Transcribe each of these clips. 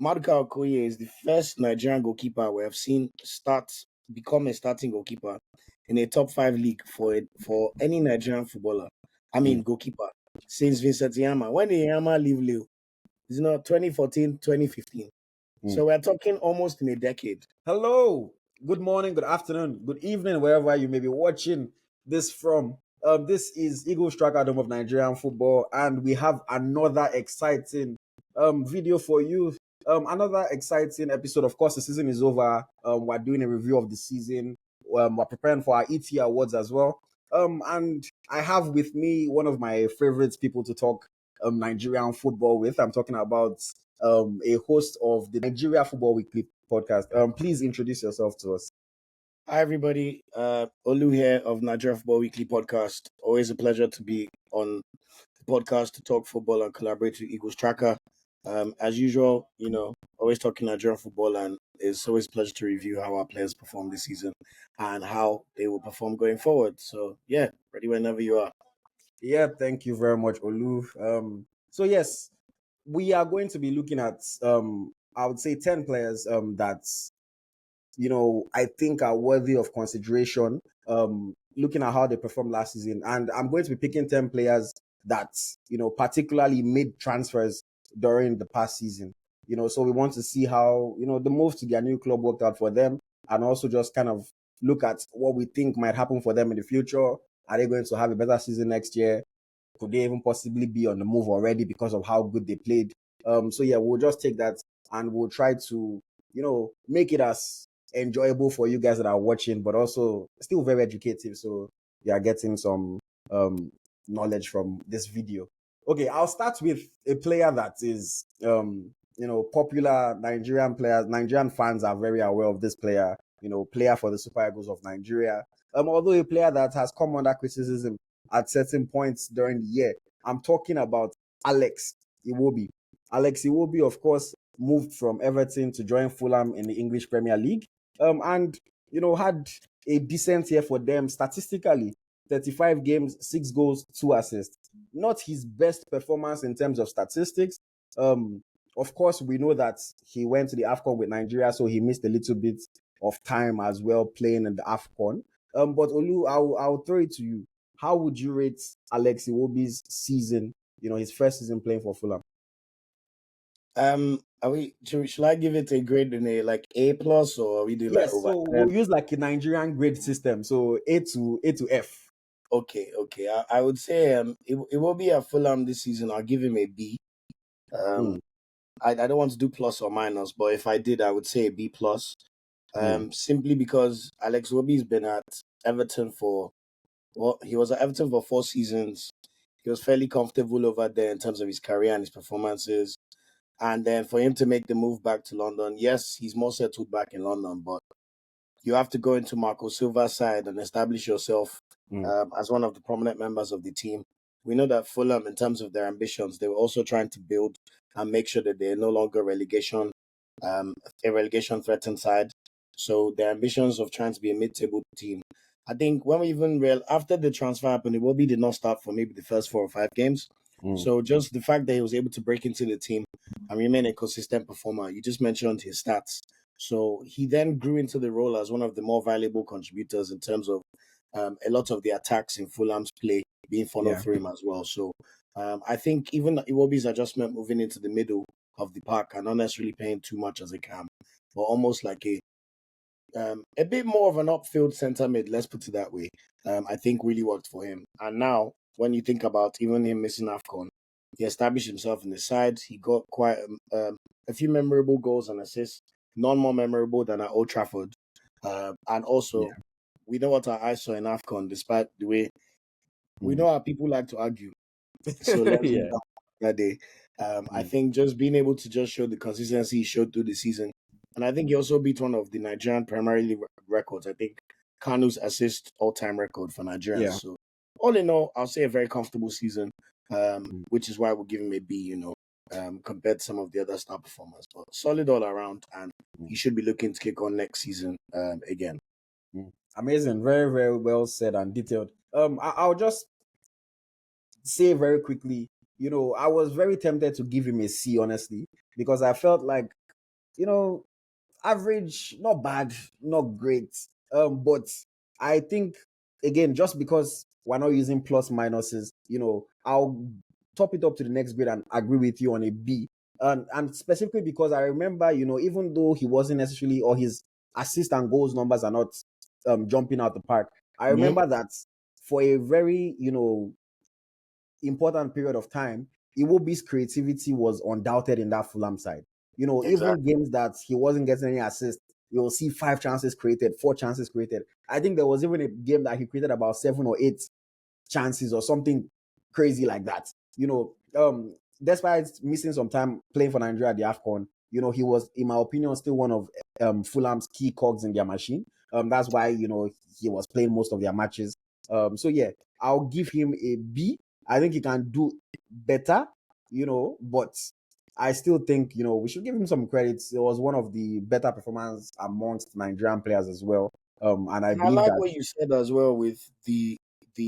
Maduka Okoye is the first Nigerian goalkeeper we have seen become a starting goalkeeper in a top five league for any Nigerian footballer. I mean goalkeeper since Vincent Yama. When did Yama leave Lille? It's not 2014, 2015. So we're talking almost in a decade. Hello, good morning, good afternoon, good evening, wherever you may be watching this from. This is Eagle Striker Dome of Nigerian football, and we have another exciting video for you. Another exciting episode. Of course, the season is over. We're doing a review of the season. We're preparing for our ET awards as well. And I have with me one of my favorite people to talk Nigerian football with. I'm talking about a host of the Nigeria Football Weekly podcast. Please introduce yourself to us. Hi, everybody. Olu here of Nigeria Football Weekly podcast. Always a pleasure to be on the podcast to talk football and collaborate with Eagles Tracker. As usual, always talking Nigerian football, and it's always a pleasure to review how our players perform this season and how they will perform going forward. So, yeah, ready whenever you are. Yeah, thank you very much, Olu. So yes, we are going to be looking at I would say 10 players that I think are worthy of consideration. Looking at how they performed last season, and I'm going to be picking 10 players that particularly made transfers during the past season. So we want to see how the move to their new club worked out for them, and also just kind of look at what we think might happen for them in the future. Are they going to have a better season next year? Could they even possibly be on the move already because of how good they played? So yeah, we'll just take that and we'll try to make it as enjoyable for you guys that are watching, but also still very educative. So you are getting some knowledge from this video. Okay, I'll start with a player that is popular. Nigerian fans are very aware of this player. Player for the Super Eagles of Nigeria. Although a player that has come under criticism at certain points during the year. I'm talking about Alex Iwobi. Alex Iwobi, of course, moved from Everton to join Fulham in the English Premier League. And had a decent year for them statistically. 35 games, 6 goals, 2 assists. Not his best performance in terms of statistics. Of course, we know that he went to the AFCON with Nigeria, so he missed a little bit of time as well playing in the AFCON. But Olu, I'll throw it to you. How would you rate Alex Iwobi's season, his first season playing for Fulham? Should I give it a grade in a like A plus, or are we do like Yes, over so 10? we'll use like a Nigerian grade system. So A to F. Okay. I would say it will be at Fulham this season. I'll give him a B. I don't want to do plus or minus, but if I did, I would say a B plus. Simply because Alex Iwobi's been at Everton he was at Everton for 4 seasons. He was fairly comfortable over there in terms of his career and his performances. And then for him to make the move back to London, yes, he's more settled back in London, but you have to go into Marco Silva's side and establish yourself as one of the prominent members of the team. We know that Fulham, in terms of their ambitions, they were also trying to build and make sure that they're no longer a relegation threatened side. So their ambitions of trying to be a mid-table team. I think when we even after the transfer happened, Iwobi did not start for maybe the first 4 or 5 games. So just the fact that he was able to break into the team and remain a consistent performer, you just mentioned his stats. So he then grew into the role as one of the more valuable contributors in terms of a lot of the attacks in Fulham's play being funneled through him as well. So I think even Iwobi's adjustment moving into the middle of the park and not necessarily playing too much as a cam, but almost like a bit more of an upfield centre mid, let's put it that way, I think really worked for him. And now, when you think about even him missing AFCON, he established himself in the side. He got quite a few memorable goals and assists, none more memorable than at Old Trafford. And also, we know what our eyes saw in AFCON, despite the way we know how people like to argue. So let's leave that day. I think just being able to just show the consistency he showed through the season. And I think he also beat one of the Nigerian Premier League records. I think Kanu's assist all-time record for Nigerians. Yeah. So all in all, I'll say a very comfortable season, which is why we'll give him a B, compared to some of the other star performers. But solid all around, and he should be looking to kick on next season again. Amazing. Very, very well said and detailed. I'll just say very quickly, I was very tempted to give him a C, honestly, because I felt like average, not bad, not great. But I think again, just because we're not using plus minuses, I'll top it up to the next grade and agree with you on a B. And specifically because I remember, even though he wasn't necessarily, or his assist and goals numbers are not jumping out the park, I Mhm. remember that for a very, important period of time, Iwobi's creativity was undoubted in that Fulham side. Even Exactly. games that he wasn't getting any assists, you'll see 5 chances created, 4 chances created. I think there was even a game that he created about 7 or 8 chances or something crazy like that. Despite missing some time playing for Nigeria at the AFCON, he was, in my opinion, still one of Fulham's key cogs in their machine. That's why, he was playing most of their matches. So yeah, I'll give him a B. I think he can do better, but I still think, we should give him some credit. It was one of the better performances amongst Nigerian players as well. And I And I believe like that, what you said as well with the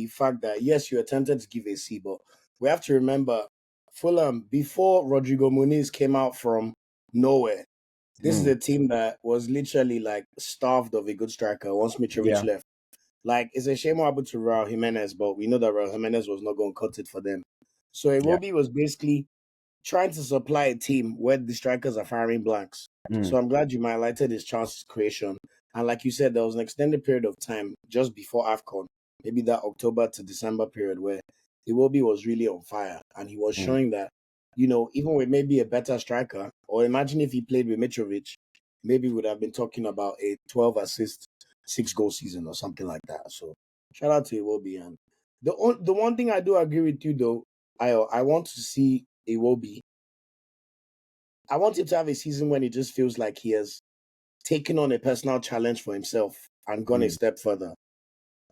fact that yes, you attempted to give a C, but we have to remember Fulham before Rodrigo Muniz came out from nowhere. This is mm, a team that was literally like starved of a good striker once Mitrovic yeah, left. Like it's a shame what happened to Raul Jimenez, but we know that Raul Jimenez was not going to cut it for them. So yeah, Iwobi was basically trying to supply a team where the strikers are firing blanks. mm, So I'm glad you highlighted his chances creation. And like you said, there was an extended period of time just before AFCON, maybe that October to December period where Iwobi was really on fire. And he was mm, showing that, even with maybe a better striker, or imagine if he played with Mitrovic, maybe we would have been talking about a 12 assist, 6 goal season or something like that. So shout out to Iwobi. And the one thing I do agree with you though, I want to see Iwobi. I want him to have a season when he just feels like he has taken on a personal challenge for himself and gone a mm. step further.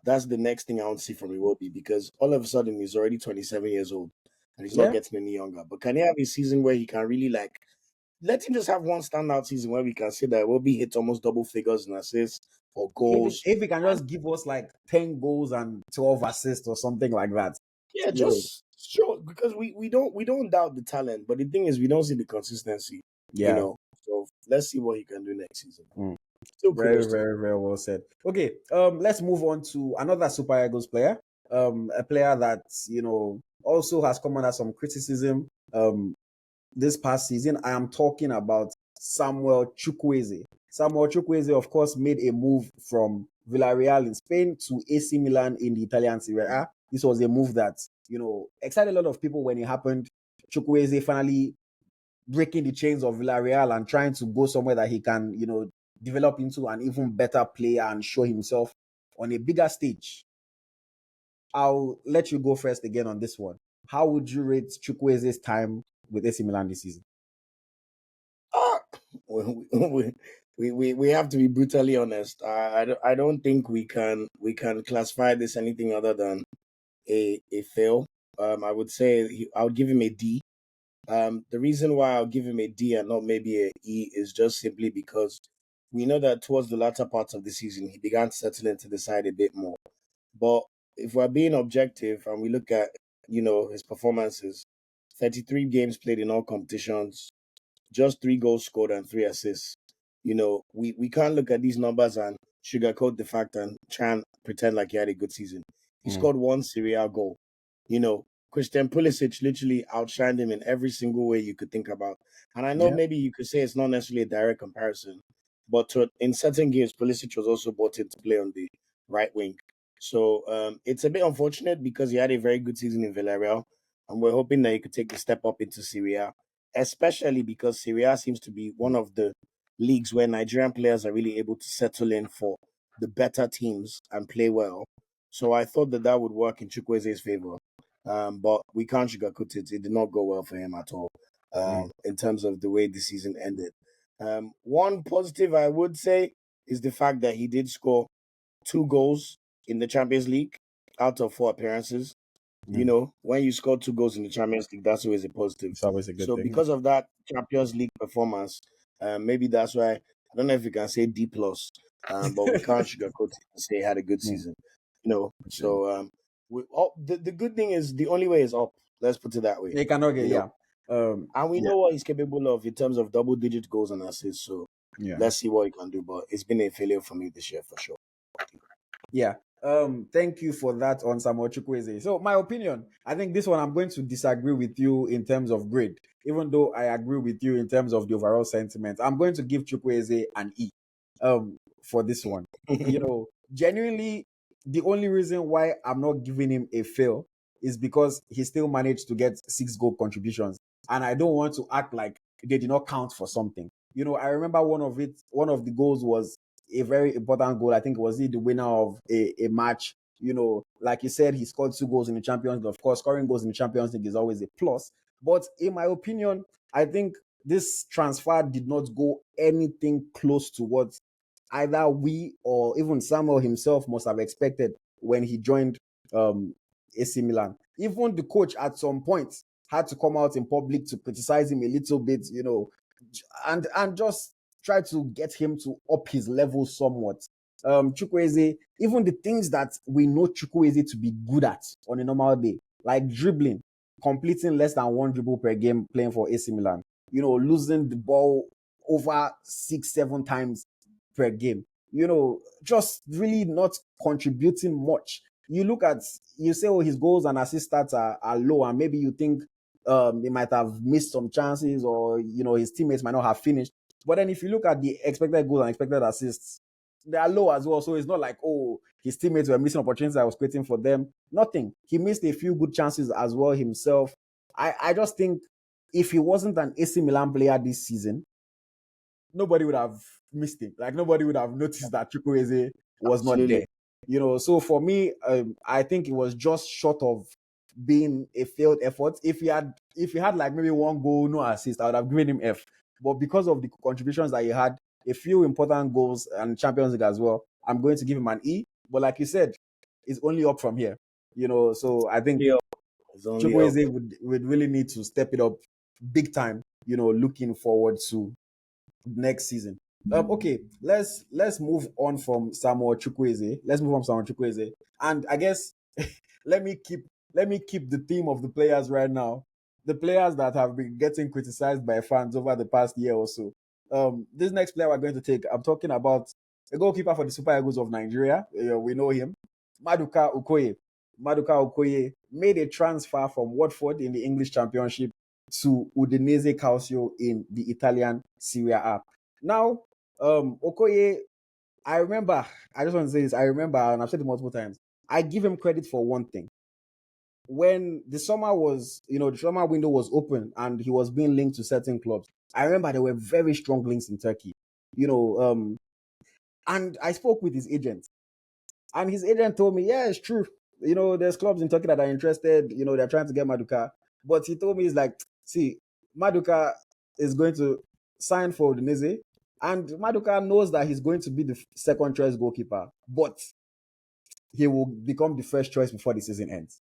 That's the next thing I want to see from Iwobi because all of a sudden he's already 27 years old and he's not Yeah, getting any younger. But can he have a season where he can really like let him just have one standout season where we can say that Iwobi hits almost double figures in assists or if goals? if he can And just give us like 10 goals and 12 assists or something like that, yeah, you know, just sure because we don't doubt the talent, but the thing is we don't see the consistency, you yeah. know. So let's see what he can do next season. Mm. Still Very, kudos to him. very, very well said. Okay, let's move on to another Super Eagles player. A player that also has come under some criticism. This past season. I am talking about Samuel Chukwueze. Samuel Chukwueze, of course, made a move from Villarreal in Spain to AC Milan in the Italian Serie A. This was a move that, excited a lot of people when it happened. Chukwueze finally breaking the chains of Villarreal and trying to go somewhere that he can, develop into an even better player and show himself on a bigger stage. I'll let you go first again on this one. How would you rate Chukwueze's time with AC Milan this season? Ah, we have to be brutally honest. I don't think we can classify this anything other than a fail. I would say I would give him a D. The reason why I'll give him a D and not maybe a E is just simply because we know that towards the latter parts of the season he began to settle into the side a bit more. But if we're being objective and we look at his performances, 33 games played in all competitions, just 3 goals scored and 3 assists. We can't look at these numbers and sugarcoat the fact and try and pretend like he had a good season. He Mm. scored one Cyriel goal. Christian Pulisic literally outshined him in every single way you could think about. And I know Yeah. maybe you could say it's not necessarily a direct comparison, but in certain games, Pulisic was also brought in to play on the right wing. So it's a bit unfortunate because he had a very good season in Villarreal, and we're hoping that he could take the step up into Syria, especially because Syria seems to be one of the leagues where Nigerian players are really able to settle in for the better teams and play well. So I thought that would work in Chukwueze's favor. But we can't sugarcoat it. It did not go well for him at all Mm. in terms of the way the season ended. One positive I would say is the fact that he did score 2 goals in the Champions League out of 4 appearances. Mm. When you score 2 goals in the Champions League, that's always a positive. It's always a good So thing. because of that Champions League performance, maybe that's why I don't know if you can say D plus, but we can't sugarcoat it and say he had a good Mm. season. Okay. So the good thing is the only way is up. Let's put it that way. You cannot get, You know, yeah. And we Yeah, know what he's capable of in terms of double-digit goals and assists. So yeah. let's see what he can do. But it's been a failure for me this year for sure. Yeah. Thank you for that on Samuel Chukwueze. So my opinion, I think this one I'm going to disagree with you in terms of grade, even though I agree with you in terms of the overall sentiment. I'm going to give Chukwueze an E. For this one. Genuinely, the only reason why I'm not giving him a fail is because he still managed to get 6 goal contributions. And I don't want to act like they did not count for something. I remember one of the goals was a very important goal. I think was he the winner of a match. Like you said, he scored 2 goals in the Champions League. Of course, scoring goals in the Champions League is always a plus. But in my opinion, I think this transfer did not go anything close to what either we or even Samuel himself must have expected when he joined AC Milan. Even the coach at some point had to come out in public to criticize him a little bit, and just try to get him to up his level somewhat. Chukwueze, even the things that we know Chukwueze to be good at on a normal day, like dribbling, completing less than 1 dribble per game playing for AC Milan, losing the ball over 6-7 times per game, just really not contributing much. You say, oh, his goals and assist stats are low, and maybe you think he might have missed some chances, or his teammates might not have finished. But then if you look at the expected goals and expected assists, they are low as well. So it's not like, oh, his teammates were missing opportunities I was creating for them. Nothing. He missed a few good chances as well himself. I just think if he wasn't an AC Milan player this season, nobody would have missed him. Like nobody would have noticed that Chukwueze was not Absolutely. there. So for me, I think it was just short of being a failed effort. If he had like maybe 1 goal, no assist, I would have given him F. But because of the contributions that he had, a few important goals and Champions League as well, I'm going to give him an E. But like you said, it's only up from here. So I think Yeah, it's only up. Chukwueze would really need to step it up big time. Looking forward to next season. Okay, let's move on from Samuel Chukwueze. And I guess let me keep the theme of the players right now. The players that have been getting criticized by fans over the past year or so. This next player we're going to take, I'm talking about a goalkeeper for the Super Eagles of Nigeria. We know him, Maduka Okoye. Maduka Okoye made a transfer from Watford in the English Championship to Udinese Calcio in the Italian Serie A. Now, Okoye, I just want to say this, I remember, and I've said it multiple times, I give him credit for one thing. When the summer window was open and he was being linked to certain clubs, I remember there were very strong links in Turkey, and I spoke with his agent, and his agent told me, yeah, it's true. There's clubs in Turkey that are interested, they're trying to get Maduka, but he told me, he's like, see, Maduka is going to sign for Udinese, and Maduka knows that he's going to be the second choice goalkeeper, but he will become the first choice before the season ends.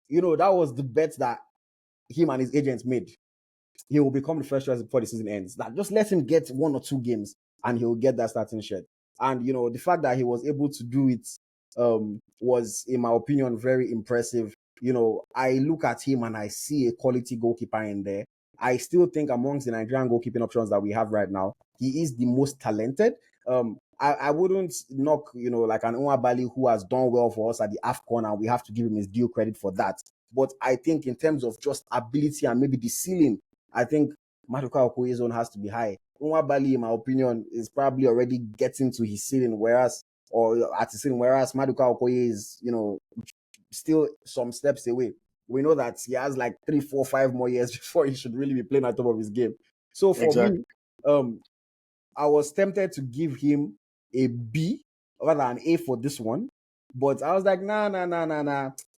That was the bet that him and his agents made. He will become the first choice before the season ends. That just let him get 1 or 2 games and he'll get that starting shirt. And the fact that he was able to do it was, in my opinion, very impressive. I look at him and I see a quality goalkeeper in there. I still think amongst the Nigerian goalkeeping options that we have right now, he is the most talented. I wouldn't knock, like an Bali who has done well for us at the AFCON, and we have to give him his due credit for that. But I think in terms of just ability and maybe the ceiling, I think Maduka Okoye's zone has to be high. Bali, in my opinion, is probably already getting to his ceiling, whereas Maduka Okoye is, still some steps away. We know that he has like 3, 4, 5 more years before he should really be playing at top of his game. So for Exactly. me, I was tempted to give him a B rather than an A for this one. But I was like, nah.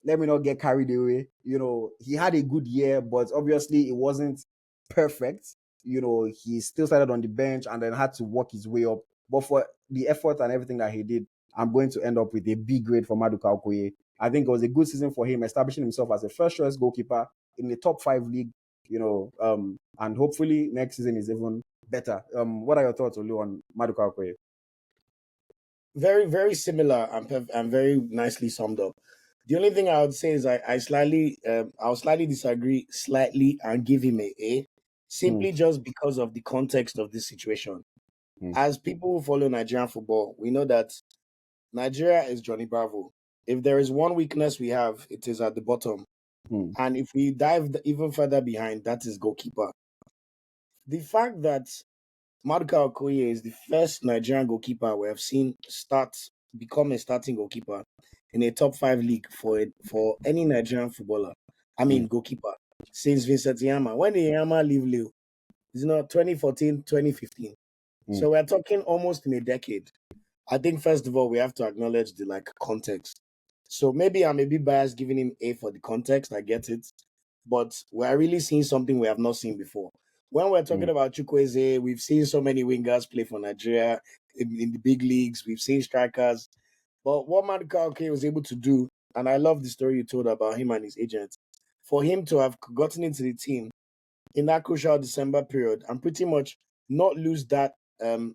Let me not get carried away. He had a good year, but obviously it wasn't perfect. He still started on the bench and then had to work his way up. But for the effort and everything that he did, I'm going to end up with a B grade for Maduka Okoye. I think it was a good season for him, establishing himself as a first choice goalkeeper in the top 5 league, and hopefully next season is even better. What are your thoughts, Olu, on Maduka Okoye? Very, very similar and very nicely summed up. The only thing I would say is I'll slightly disagree slightly and give him A, Hmm. simply just because of the context of this situation. Hmm. As people who follow Nigerian football, we know that Nigeria is Johnny Bravo. If there is one weakness we have, it is at the bottom. Hmm. And if we dive even further behind, that is goalkeeper. The fact that Maduka Okoye is the first Nigerian goalkeeper we have seen become a starting goalkeeper in a top five league for any Nigerian footballer. I Hmm. mean goalkeeper since Vincent Yama. When did Yama leave Lille? It's not 2014, 2015. Hmm. So we're talking almost in a decade. I think first of all we have to acknowledge the context. So maybe I'm a bit biased giving him A for the context. I get it, but we're really seeing something we have not seen before. When we're Hmm. talking about Chukwueze, we've seen so many wingers play for Nigeria in the big leagues. We've seen strikers, but what Maduka was able to do, and I love the story you told about him and his agent, for him to have gotten into the team in that crucial December period and pretty much not lose that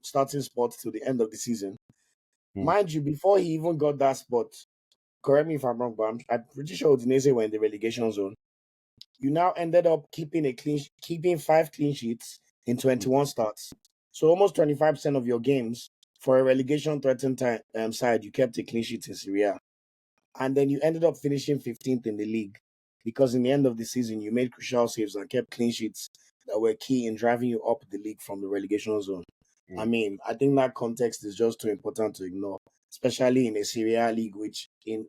starting spot till the end of the season. Hmm. Mind you, before he even got that spot, correct me if I'm wrong, but I'm pretty sure Udinese were in the relegation zone. You now ended up keeping 5 clean sheets in Hmm. 21 starts. So almost 25% of your games for a relegation threatened side, you kept a clean sheet in Syria. And then you ended up finishing 15th in the league because in the end of the season, you made crucial saves and kept clean sheets that were key in driving you up the league from the relegation zone. I Hmm. mean, I think that context is just too important to ignore, especially in a Serie A league, which,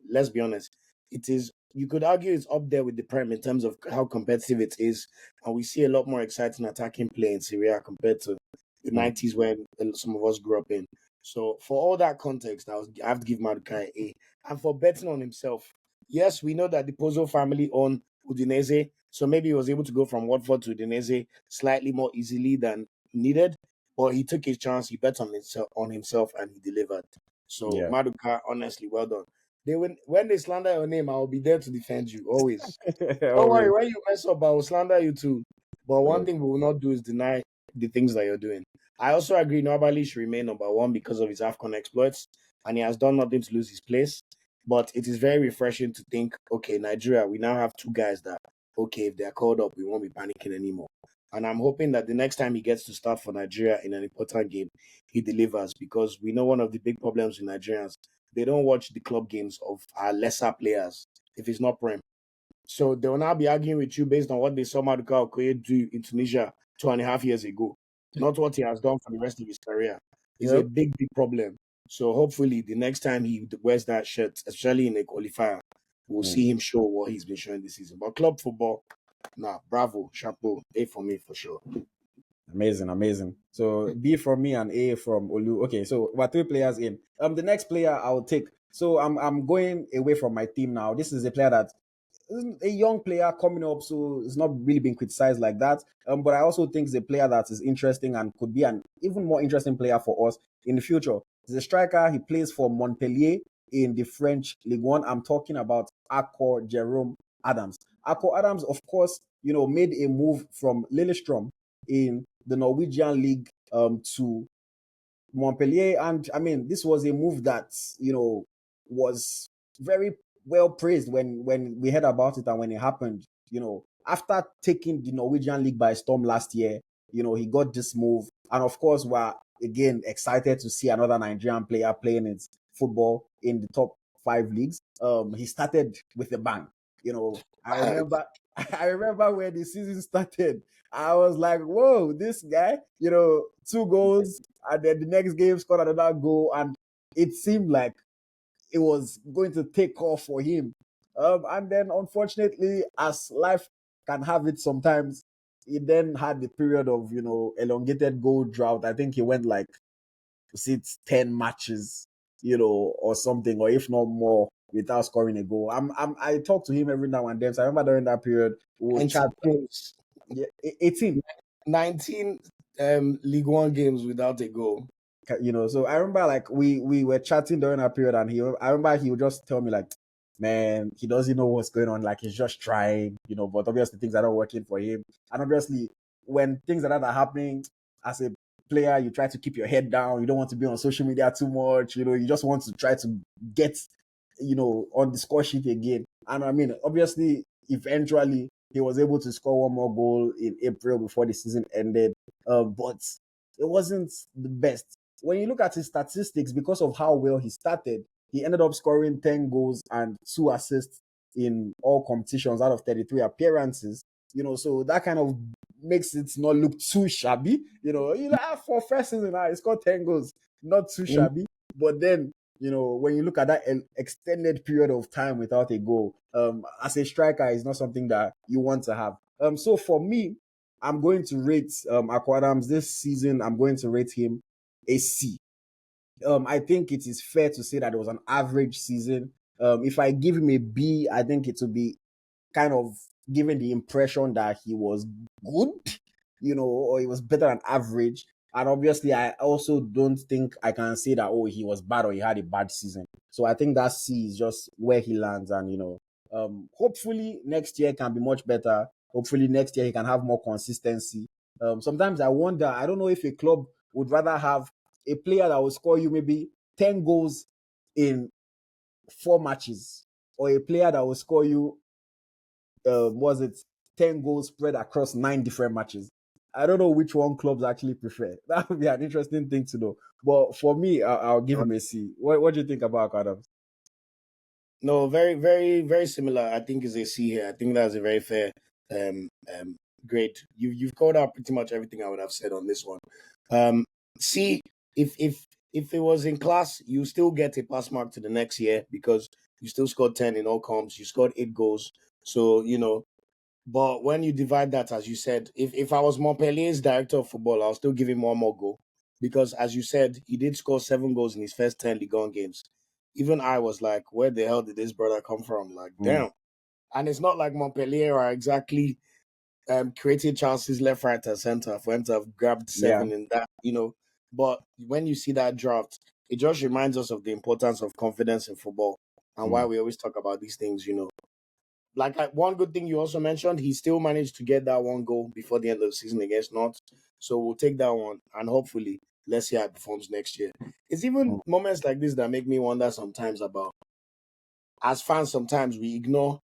let's be honest, it is. You could argue it's up there with the Prem in terms of how competitive it is, and we see a lot more exciting attacking play in Serie A compared to the Hmm. '90s when some of us grew up in. So, for all that context, I have to give Maduka A. And for betting on himself, yes, we know that the Pozzo family own Udinese, so maybe he was able to go from Watford to Udinese slightly more easily than needed. But he took his chance. He bet on himself, and he delivered. So Yeah. Maduka, honestly, well done. When they slander your name, I will be there to defend you always. Don't worry. Always. When you mess up, I will slander you too. But one Uh, thing we will not do is deny the things that you're doing. I also agree Nobali should remain number one because of his AFCON exploits, and he has done nothing to lose his place. But it is very refreshing to think, okay, Nigeria, we now have two guys that, okay, if they're called up, we won't be panicking anymore. And I'm hoping that the next time he gets to start for Nigeria in an important game, he delivers because we know one of the big problems with Nigerians, they don't watch the club games of our lesser players if it's not Prem. So they will now be arguing with you based on what they saw Maduka Okoye do in Tunisia 2.5 years ago, not what he has done for the rest of his career. It's a yep. big, big problem. So hopefully the next time he wears that shirt, especially in a qualifier, we'll Hmm. see him show what he's been showing this season. But club football, nah, bravo, chapeau, A for me for sure. Amazing, amazing. So B from me and A from Olu. Okay, so we're three players in. The next player I'll take. So I'm going away from my team now. This is a player that isn't a young player coming up, so it's not really being criticized like that. But I also think it's a player that is interesting and could be an even more interesting player for us in the future. He's a striker. He plays for Montpellier in the French Ligue 1. I'm talking about Akor Jerome Adams. Akor Adams, of course, made a move from Lillestrøm in the Norwegian league to Montpellier. And I mean, this was a move that, was very well praised when we heard about it and when it happened. After taking the Norwegian league by storm last year, he got this move. And of course, we're again excited to see another Nigerian player playing his football in the top five leagues. He started with a bang. I remember I remember when the season started, I was like, whoa, this guy, 2 goals, and then the next game scored another goal, and it seemed like it was going to take off for him. And then, unfortunately, as life can have it sometimes, he then had the period of, elongated goal drought. I think he went like, sit 10 matches, or something, or if not more, without scoring a goal. I talk to him every now and then. So I remember during that period, we would 19 chat. games, Yeah, 18. 19 League One games without a goal. So I remember like we were chatting during that period, and I remember he would just tell me like, man, he doesn't know what's going on, like he's just trying, but obviously things are not working for him. And obviously when things like that are happening, as a player, you try to keep your head down. You don't want to be on social media too much. You just want to try to get on the score sheet again. And I mean, obviously, eventually he was able to score one more goal in April before the season ended. But it wasn't the best. When you look at his statistics, because of how well he started, he ended up scoring 10 goals and 2 assists in all competitions out of 33 appearances. So that kind of makes it not look too shabby. For first season, he scored 10 goals, not too shabby. But then, when you look at that extended period of time without a goal, as a striker, is not something that you want to have. So for me, I'm going to rate Akor Adams this season. I'm going to rate him a C. I think it is fair to say that it was an average season. If I give him a B, I think it will be kind of giving the impression that he was good, or he was better than average. And obviously, I also don't think I can say that, he was bad or he had a bad season. So I think that C is just where he lands. And, hopefully next year can be much better. Hopefully next year he can have more consistency. Sometimes I wonder, I don't know if a club would rather have a player that will score you maybe 10 goals in 4 matches, or a player that will score you was it 10 goals spread across 9 different matches. I don't know which one clubs actually prefer. That would be an interesting thing to know. But for me, I'll give him a C. What do you think about Adams? No, very, very, very similar. I think is a C here. I think that's a very fair um grade. You've called out pretty much everything I would have said on this one. Um C, if it was in class, you still get a pass mark to the next year because you still scored 10 in all comps, you scored 8 goals. So, but when you divide that, as you said, if I was Montpellier's director of football, I'll still give him one more goal. Because as you said, he did score 7 goals in his first 10 Ligue 1 games. Even I was like, where the hell did this brother come from? Like, Mm. damn. And it's not like Montpellier are exactly creating chances left, right, and center for him to have grabbed Yeah. 7 in that, But when you see that draft, it just reminds us of the importance of confidence in football and why Mm. we always talk about these things. Like one good thing you also mentioned, he still managed to get that one goal before the end of the season against North. So we'll take that one and hopefully let's see how it performs next year. It's even Mm. moments like this that make me wonder sometimes about as fans, sometimes we ignore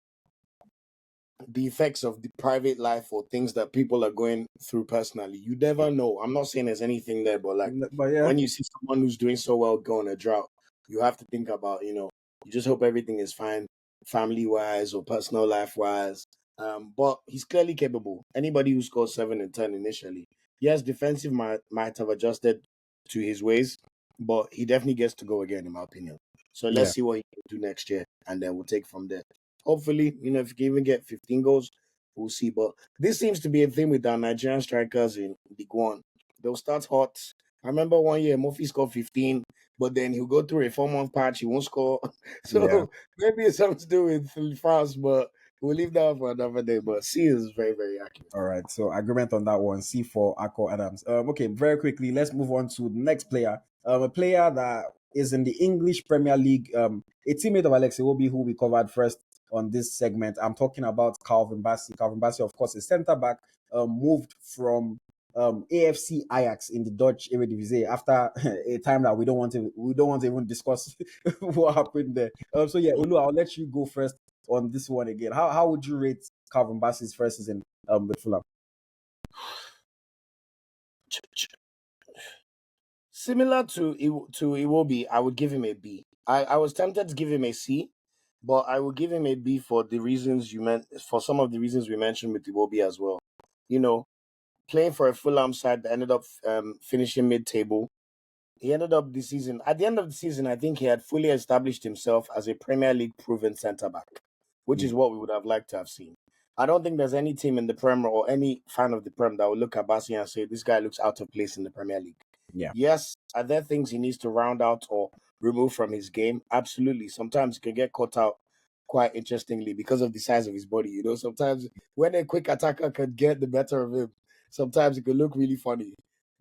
the effects of the private life or things that people are going through personally. You never know. I'm not saying there's anything there, but like But yeah. when you see someone who's doing so well go on a drought, you have to think about, you just hope everything is fine, family wise or personal life wise. But he's clearly capable. Anybody who scores 7 and 10 initially, yes, defensive might have adjusted to his ways, but he definitely gets to go again, in my opinion. So let's Yeah. see what he can do next year, and then we'll take from there. Hopefully, if you can even get 15 goals, we'll see. But this seems to be a thing with our Nigerian strikers in League One. They'll start hot. I remember one year Murphy scored 15, but then he'll go through a 4 month patch, he won't score. Yeah. So maybe it's something to do with France, but we'll leave that for another day. But C is very, very accurate. All right. So agreement on that one. C for Akor Adams. Okay. Very quickly, let's move on to the next player. A player that is in the English Premier League. A teammate of Alex Iwobi, who we covered first on this segment. I'm talking about Calvin Bassey. Calvin Bassey, of course, is centre back. Moved from AFC Ajax in the Dutch Eredivisie after a time that we don't want to even discuss what happened there. So yeah, Olu, I'll let you go first on this one again. How would you rate Calvin Bassey's first season with Fulham? Similar to Iwobi, I would give him a B. I was tempted to give him a C, but I would give him a B for the reasons you meant for some of the reasons we mentioned with Iwobi as well. You know, playing for a Fulham side that ended up finishing mid-table. He ended up the season. At the end of the season, I think he had fully established himself as a Premier League proven centre back, which is Mm. what we would have liked to have seen. I don't think there's any team in the Premier or any fan of the Prem that will look at Bassey and say this guy looks out of place in the Premier League. Yeah. Yes, are there things he needs to round out or remove from his game? Absolutely. Sometimes he can get caught out quite interestingly because of the size of his body. Sometimes when a quick attacker can get the better of him, sometimes it can look really funny.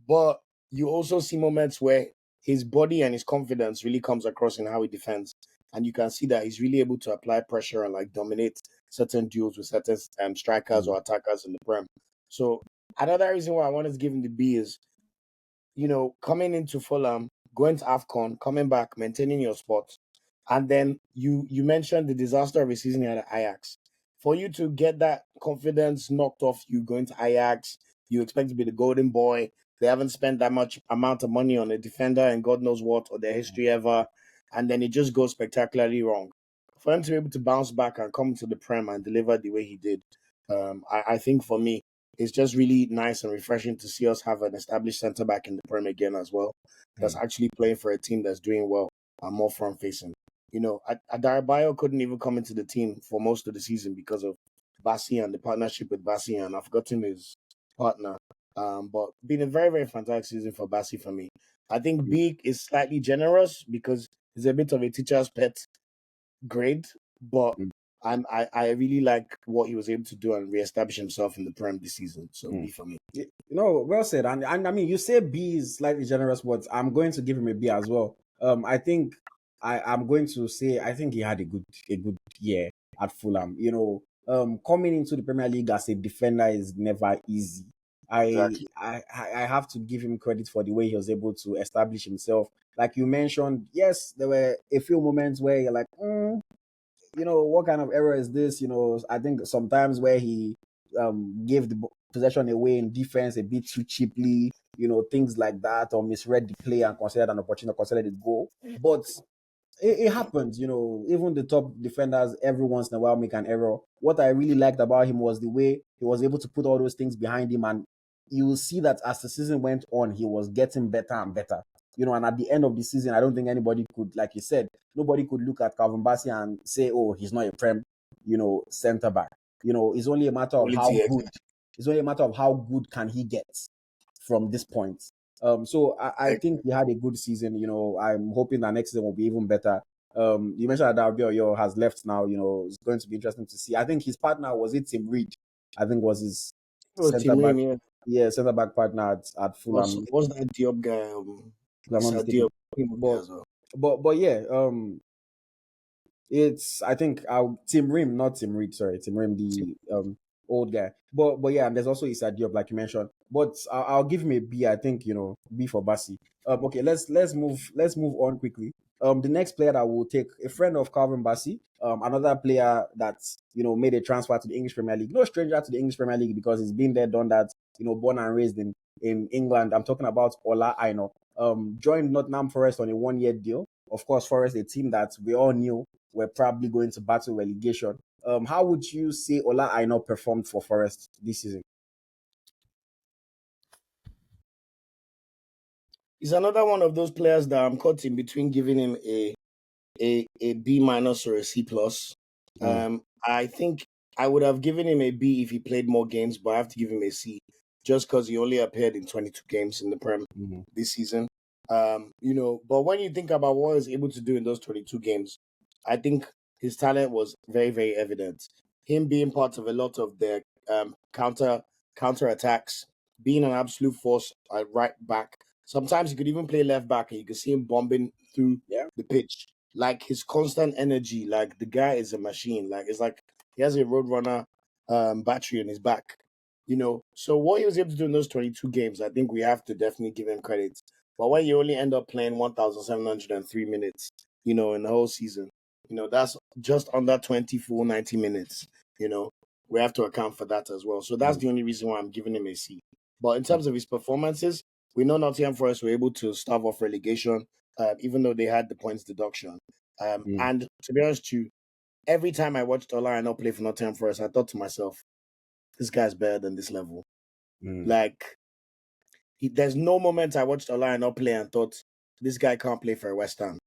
But you also see moments where his body and his confidence really comes across in how he defends. And you can see that he's really able to apply pressure and like dominate certain duels with certain strikers Mm. or attackers in the Prem. So another reason why I wanted to give him the B is coming into Fulham, going to AFCON, coming back, maintaining your spot. And then you mentioned the disaster of his season at Ajax. For you to get that confidence knocked off you going to Ajax, you expect to be the golden boy. They haven't spent that much amount of money on a defender and God knows what or their history ever. And then it just goes spectacularly wrong. For him to be able to bounce back and come to the Prem and deliver the way he did, I think for me, it's just really nice and refreshing to see us have an established centre back in the Prem again as well. That's actually playing for a team that's doing well and more front facing. Adarabayo couldn't even come into the team for most of the season because of Bassey and the partnership with Bassey, and I've forgotten his partner. But been a very, very fantastic season for Bassey for me. I think B is slightly generous because he's a bit of a teacher's pet grade, but I really like what he was able to do and reestablish himself in the Prem this season. So B for me. Well said. And I mean, you say B is slightly generous, but I'm going to give him a B as well. I think I'm going to say I think he had a good year at Fulham. Coming into the Premier League as a defender is never easy. Exactly. I have to give him credit for the way he was able to establish himself. Like you mentioned, yes, there were a few moments where you're like, what kind of error is this? I think sometimes where he gave the possession away in defense a bit too cheaply, things like that, or misread the play and considered an opportunity, considered a goal. But it happens, even the top defenders every once in a while make an error. What I really liked about him was the way he was able to put all those things behind him, and you will see that as the season went on, he was getting better and better. And at the end of the season, I don't think anybody could, like you said, nobody could look at Calvin Bassey and say, oh, he's not a Prem, center back. It's only a matter of how Quality, good. It's only a matter of how good can he get from this point. So I think he had a good season. I'm hoping that next season will be even better. You mentioned that Darby has left now. It's going to be interesting to see. I think his partner was Tim Reed. I think was his center Team back. Rim, yeah. Yeah, center back partner at Fulham. What's that Diop guy? If I'm not Issa mistaken. Diop But as well. but yeah, it's I think Tim Rim, not Tim Reed, sorry, Tim Rim, the old guy. But yeah, and there's also Issa Diop, like you mentioned. But I'll give him a B. I think B for Bassey. Okay, let's move on quickly. The next player that we'll take, a friend of Calvin Bassey, another player that made a transfer to the English Premier League. No stranger to the English Premier League because he's been there, done that. Born and raised in England. I'm talking about Ola Aina. Joined Nottingham Forest on a 1-year deal. Of course, Forest, a team that we all knew were probably going to battle relegation. How would you say Ola Aina performed for Forest this season? He's another one of those players that I'm caught in between giving him a B minus or a C plus. I think I would have given him a B if he played more games, but I have to give him a C just because he only appeared in 22 games in the Prem this season. But when you think about what he was able to do in those 22 games, I think his talent was very, very evident. Him being part of a lot of their counter attacks, being an absolute force at right back. Sometimes he could even play left back, and you could see him bombing through the pitch. Like his constant energy, like the guy is a machine. Like it's like he has a roadrunner battery on his back. So what he was able to do in those 22 games, I think we have to definitely give him credit. But when you only end up playing 1,703 minutes, in the whole season, that's just under 20 full 90 minutes. We have to account for that as well. So that's the only reason why I'm giving him a C. But in terms of his performances, we know Nottingham Forest were able to stave off relegation, even though they had the points deduction. And to be honest, too, every time I watched Ola Aina play for Nottingham Forest, I thought to myself, this guy's better than this level. Like, there's no moment I watched Ola Aina play and thought, this guy can't play for West Ham.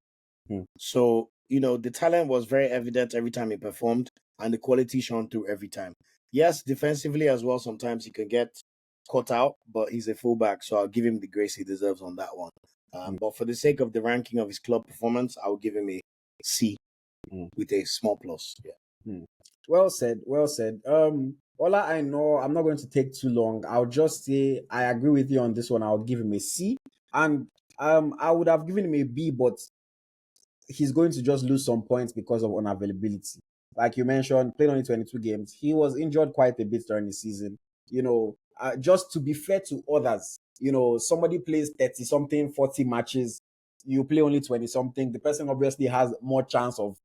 So, the talent was very evident every time he performed, and the quality shone through every time. Yes, defensively as well, sometimes he can get caught out, but he's a fullback, so I'll give him the grace he deserves on that one. But for the sake of the ranking of his club performance, I'll give him a C with a small plus. Yeah. Well said. Well said. Ola Aina, I'm not going to take too long. I'll just say I agree with you on this one. I'll give him a C. And I would have given him a B, but he's going to just lose some points because of unavailability. Like you mentioned, played only 22 games. He was injured quite a bit during the season. Just to be fair to others, somebody plays 30 something, 40 matches. you play only 20 something, the person obviously has more chance of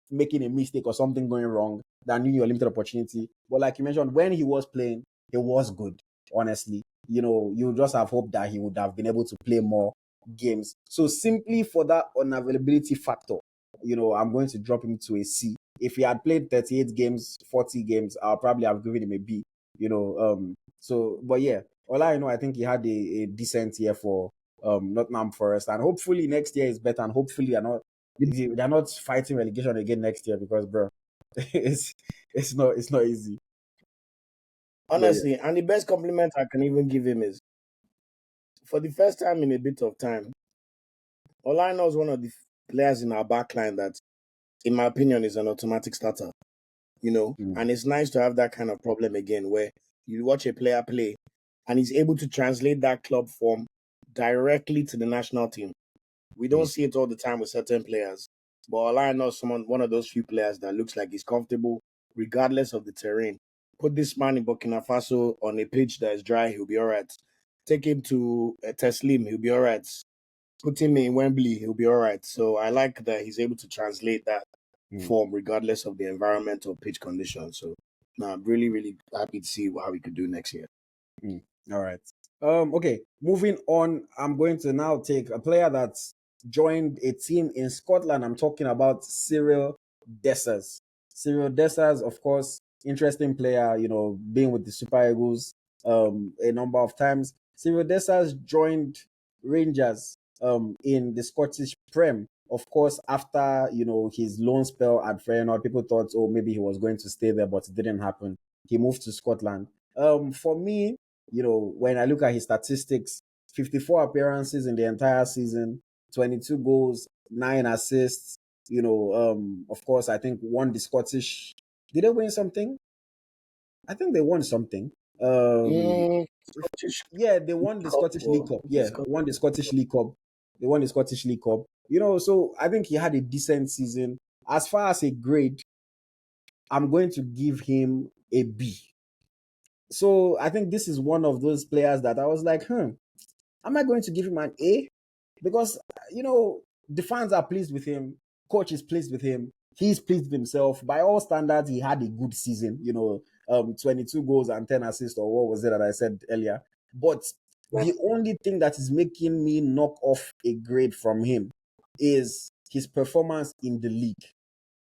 making a mistake or something going wrong than you, your limited opportunity. But like you mentioned, when he was playing, he was good, honestly. You just have hope that he would have been able to play more games. So simply for that unavailability factor, I'm going to drop him to a C. If he had played 38 games, 40 games, I'll probably have given him a B. But yeah, all I know, I think he had a decent year for Nottingham Forest, and hopefully next year is better, and hopefully they're not fighting relegation again next year, because bro, it's not easy. But yeah. Honestly, and the best compliment I can even give him is, for the first time in a bit of time, Olaina is one of the players in our backline that, in my opinion, is an automatic starter. And it's nice to have that kind of problem again, where you watch a player play and he's able to translate that club form directly to the national team. We don't see it all the time with certain players, but Olaina is one of those few players that looks like he's comfortable regardless of the terrain. Put this man in Burkina Faso on a pitch that is dry, he'll be all right. Take him to Teslim, he'll be all right. Put him in Wembley, he'll be all right. So I like that he's able to translate that form regardless of the environment or pitch conditions. So I'm really, really happy to see how we could do next year. All right. Okay, moving on. I'm going to now take a player that joined a team in Scotland. I'm talking about Cyriel Dessers. Cyriel Dessers, of course, interesting player, being with the Super Eagles a number of times. Cyriel Dessers joined Rangers in the Scottish Prem. Of course, after his loan spell at Feyenoord, people thought, oh, maybe he was going to stay there, but it didn't happen. He moved to Scotland. For me, when I look at his statistics, 54 appearances in the entire season, 22 goals, 9 assists. Of course, I think won the Scottish. Did they win something? I think they won something. Scottish Yeah, they won the Cup Scottish League Cup. Yeah, Scottish. won the Scottish League Cup. They won the Scottish League Cup. So I think he had a decent season. As far as a grade, I'm going to give him a B. So I think this is one of those players that I was like, am I going to give him an A? Because, the fans are pleased with him. Coach is pleased with him. He's pleased with himself. By all standards, he had a good season, 22 goals and 10 assists, or what was it that I said earlier. But the only thing that is making me knock off a grade from him is his performance in the league.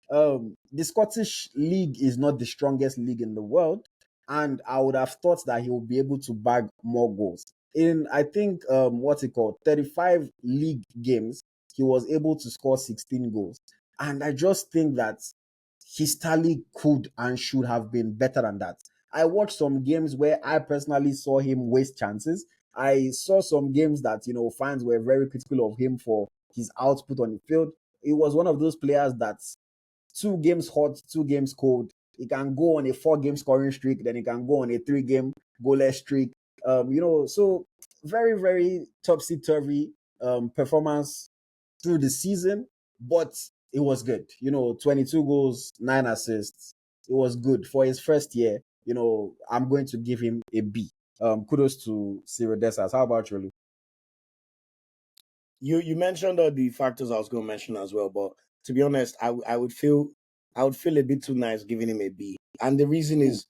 The Scottish league is not the strongest league in the world, and I would have thought that he would be able to bag more goals. In, I think, 35 league games, he was able to score 16 goals. And I just think that his tally could and should have been better than that. I watched some games where I personally saw him waste chances. I saw some games that, fans were very critical of him for his output on the field. It was one of those players that 2 games hot, 2 games cold. He can go on a 4-game scoring streak, then he can go on a 3-game goalless streak. So very, very topsy-turvy performance through the season, but it was good. 22 goals, 9 assists. It was good for his first year. I'm going to give him a B. Kudos to Cyriel Dessers. How about you, Lu? You mentioned all the factors I was going to mention as well, but to be honest, I would feel a bit too nice giving him a B, and the reason is,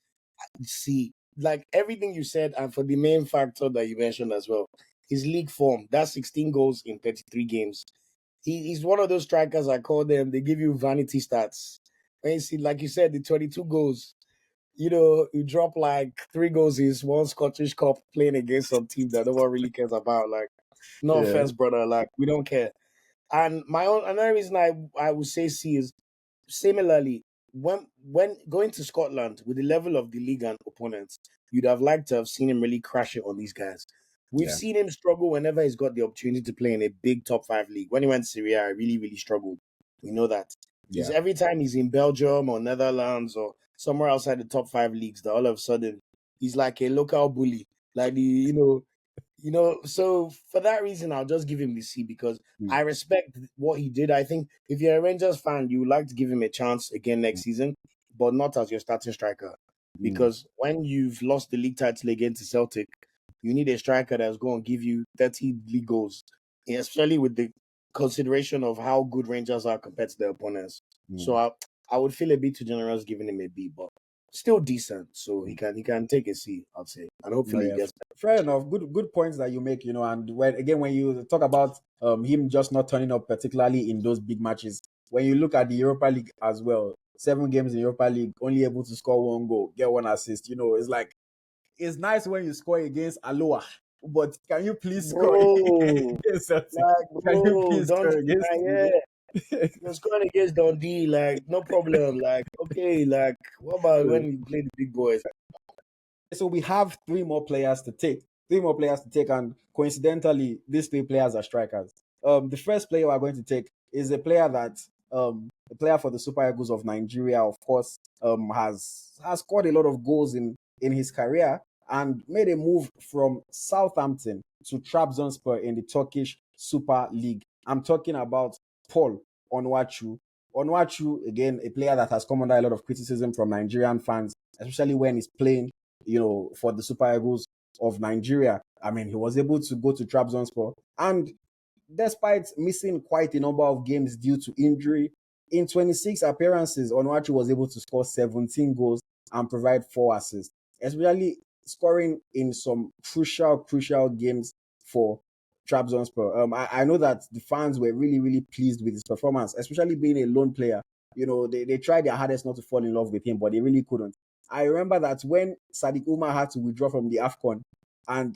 see, like everything you said, and for the main factor that you mentioned as well, his league form. That's 16 goals in 33 games. He's one of those strikers, I call them. They give you vanity stats. When you see, like you said, the 22 goals. You drop like 3 goals in one Scottish Cup playing against some team that no one really cares about. Like, no Yeah. offense, brother. Like, we don't care. And another reason I would say C is, similarly, when going to Scotland with the level of the league and opponents, you'd have liked to have seen him really crash it on these guys. We've Yeah. seen him struggle whenever he's got the opportunity to play in a big top 5 league. When he went to Serie A, he really, really struggled. We know that. It's Yeah. every time he's in Belgium or Netherlands or somewhere outside the top 5 leagues that all of a sudden he's like a local bully. Like so for that reason, I'll just give him the C, because I respect what he did. I think if you're a Rangers fan, you would like to give him a chance again next season, but not as your starting striker. Because when you've lost the league title again to Celtic, you need a striker that's going to give you 30 league goals, especially with the consideration of how good Rangers are compared to their opponents. So I would feel a bit too generous giving him a B, but still decent. So he can take a C, I'd say, and No, hopefully he yeah, gets fair better. enough. Good points that you make. And when you talk about him just not turning up, particularly in those big matches, when you look at the Europa League as well, 7 games in Europa League, only able to score 1 goal, get 1 assist. It's like it's nice when you score against Aloha, but can you please score Bro, against Celtic? like, Can you bro, please don't score like, against? yeah. You're scoring against Dundee, like, no problem. Like, okay, like, what about when we play the big boys? So we have 3 more players to take. 3 more players to take, and coincidentally, these 3 players are strikers. The first player we're going to take is a player for the Super Eagles of Nigeria, of course, has scored a lot of goals in his career and made a move from Southampton to Trabzonspor in the Turkish Super League. I'm talking about Paul Onuachu. Onuachu, again, a player that has come under a lot of criticism from Nigerian fans, especially when he's playing for the Super Eagles of Nigeria. I mean, he was able to go to Trabzonspor, and despite missing quite a number of games due to injury, in 26 appearances, Onuachu was able to score 17 goals and provide 4 assists, especially scoring in some crucial games for Trabzonspor. I know that the fans were really, really pleased with his performance, especially being a lone player. They tried their hardest not to fall in love with him, but they really couldn't. I remember that when Sadiq Umar had to withdraw from the AFCON and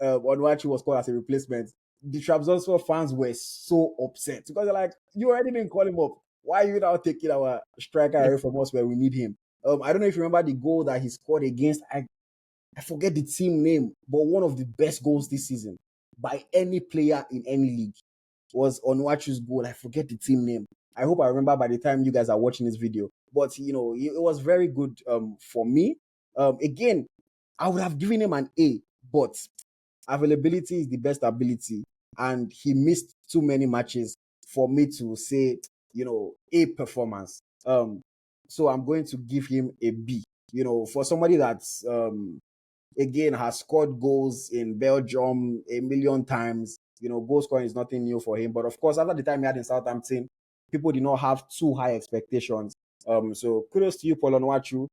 Onuachu was called as a replacement, the Trabzonspor fans were so upset because they're like, you already didn't call him up. Why are you now taking our striker away from us where we need him? I don't know if you remember the goal that he scored against, I forget the team name, but one of the best goals this season by any player in any league was Onuachu's goal. I forget the team name. I hope I remember by the time you guys are watching this video. But it was very good for me. Again, I would have given him an A, but availability is the best ability, and he missed too many matches for me to say, A performance. So I'm going to give him a B. For somebody that's again has scored goals in Belgium a million times. Goal scoring is nothing new for him. But of course, after the time he had in Southampton, people did not have too high expectations. So kudos to you, Paul Onuachu.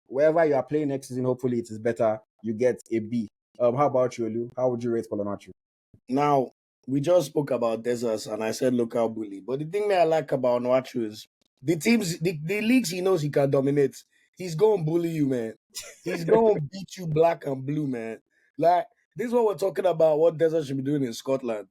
Wherever you are playing next season, hopefully it is better. You get a B. How about you, Olu? How would you rate Paul Onuachu? Now, we just spoke about deserts and I said local bully. But the thing that I like about Onuachu is the leagues he knows he can dominate. He's going to bully you, man. He's going to beat you black and blue, man. Like, this is what we're talking about, what desert should be doing in Scotland.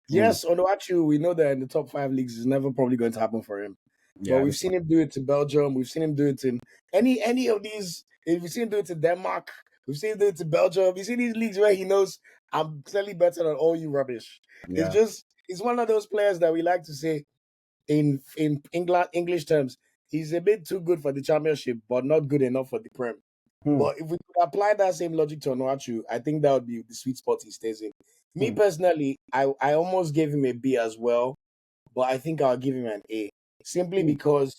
Yes, Onuachu, we know that in the top 5 leagues is never probably going to happen for him. But Yeah, we've seen him do it in Belgium. We've seen him do it in any of these. We've seen him do it in Denmark. We've seen him do it in Belgium. We've seen these leagues where he knows I'm clearly better than all you rubbish. It's yeah. just he's one of those players that we like to say in English terms. He's a bit too good for the championship, but not good enough for the Prem. Hmm. But if we could apply that same logic to Onuachu, I think that would be the sweet spot he stays in. Me Hmm. personally, I almost gave him a B as well, but I think I'll give him an A simply Hmm. because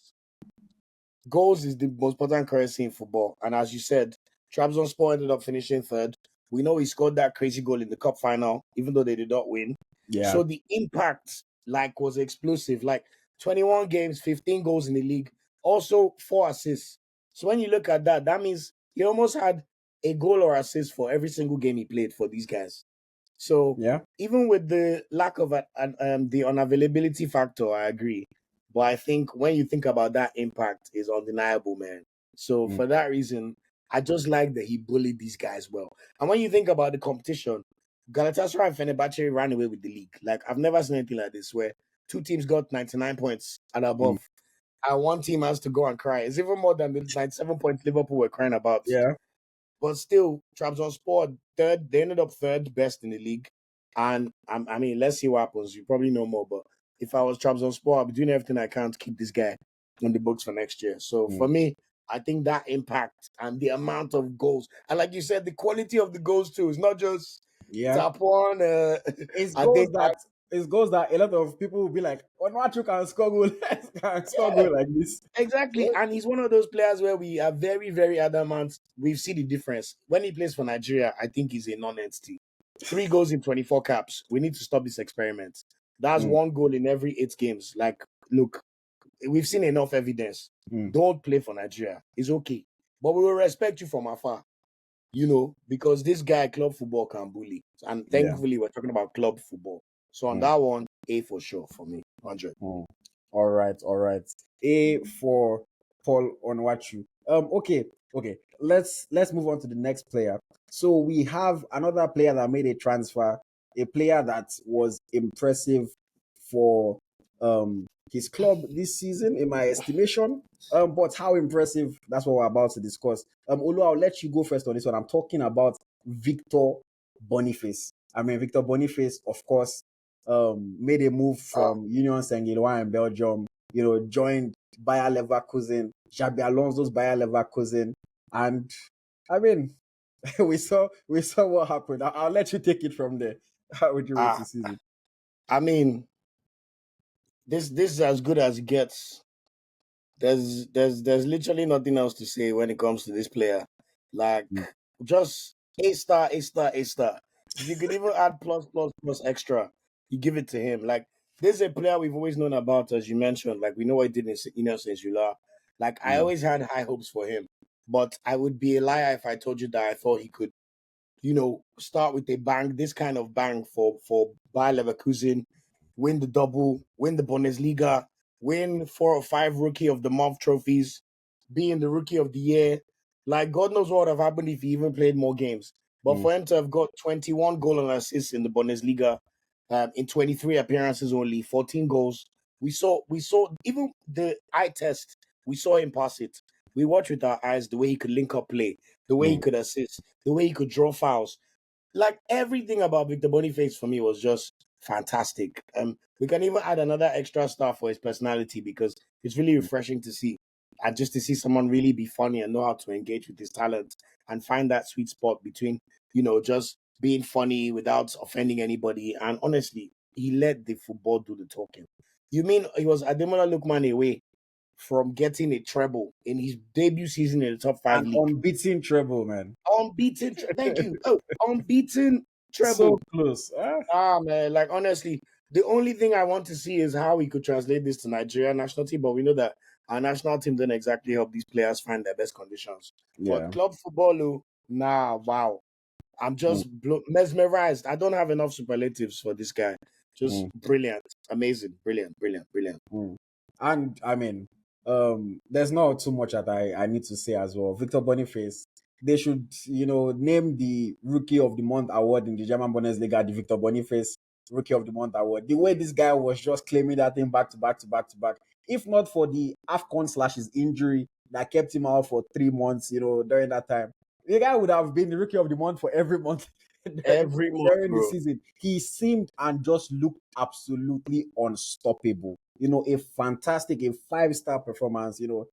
goals is the most important currency in football. And as you said, Trabzonspor ended up finishing third. We know he scored that crazy goal in the cup final, even though they did not win. Yeah. So the impact, was explosive. Like 21 games, 15 goals in the league, also 4 assists. So when you look at that, that means he almost had a goal or assist for every single game he played for these guys. So Yeah. even with the lack of the unavailability factor, I agree. But I think when you think about that impact, is undeniable, man. So Hmm. for that reason, I just like that he bullied these guys well. And when you think about the competition, Galatasaray and Fenerbahce ran away with the league. Like I've never seen anything like this where 2 teams got 99 points and Hmm. above, and one team has to go and cry. It's even more than the 97 points Liverpool were crying about. Yeah. But still, Trabzonspor third. They ended up third best in the league. And I mean, let's see what happens. You probably know more. But if I was Trabzonspor, I'd be doing everything I can to keep this guy on the books for next year. So Hmm. for me, I think that impact and the amount of goals, and like you said, the quality of the goals too. It's not just Yeah. tap one. It's I think goals that it's goals that a lot of people will be like, Onuachu can score goal, can score yeah, goal like this. exactly. So And he's one of those players where we are very, very adamant. We've seen the difference. When he plays for Nigeria, I think he's a non-entity. 3 goals in 24 caps. We need to stop this experiment. That's one goal in every 8 games. Like, look, we've seen enough evidence. Don't play for Nigeria. It's okay. But we will respect you from afar, because this guy, club football, can bully. And thankfully, we're talking about club football. So on that one, A for sure for me, 100. All right. A for Paul Onuachu. Okay. Let's move on to the next player. So we have another player that made a transfer, a player that was impressive for his club this season, in my estimation. But how impressive? That's what we're about to discuss. Olu, I'll let you go first on this one. I'm talking about Victor Boniface. Victor Boniface, of course, made a move from Union Saint-Gilloise in Belgium, joined Bayer Leverkusen, Xabi Alonso's Bayer Leverkusen, and we saw what happened. I'll let you take it from there. How would you rate the season? This is as good as it gets. There's literally nothing else to say when it comes to this player. Like, just A star, A star, A star. If you could even add plus extra, you give it to him. Like, this is a player we've always known about, as you mentioned. Like, we know what he did in Saint-Gilloise. Like, I always had high hopes for him. But I would be a liar if I told you that I thought he could, start with a bang, this kind of bang for Bayer Leverkusen, win the double, win the Bundesliga, win 4 or 5 Rookie of the Month trophies, being the Rookie of the Year. Like, God knows what would have happened if he even played more games. But for him to have got 21 goal and assists in the Bundesliga, in 23 appearances only, 14 goals. We saw even the eye test. We saw him pass it. We watched with our eyes the way he could link up play, the way he could assist, the way he could draw fouls. Like, everything about Victor Boniface for me was just fantastic. We can even add another extra star for his personality, because it's really refreshing to see, and just to see someone really be funny and know how to engage with his talent and find that sweet spot between, just being funny without offending anybody. And honestly, he let the football do the talking. You mean he was Ademola Lookman away from getting a treble in his debut season in the top 5 An league? unbeaten treble, man. Unbeaten. Thank you. Oh, unbeaten treble. So close. Man, like, honestly, the only thing I want to see is how we could translate this to Nigerian national team, but we know that our national team didn't exactly help these players find their best conditions. Yeah. But club football, wow. I'm just mesmerized. I don't have enough superlatives for this guy. Just brilliant, amazing, brilliant. And there's not too much that I need to say as well. Victor Boniface, they should, name the Rookie of the Month award in the German Bundesliga the Victor Boniface Rookie of the Month award. The way this guy was just claiming that thing back to back. If not for the AFCON / his injury that kept him out for 3 months, during that time, the guy would have been the Rookie of the Month for every month. During the season. He seemed and just looked absolutely unstoppable. A fantastic, a 5-star performance, A, Can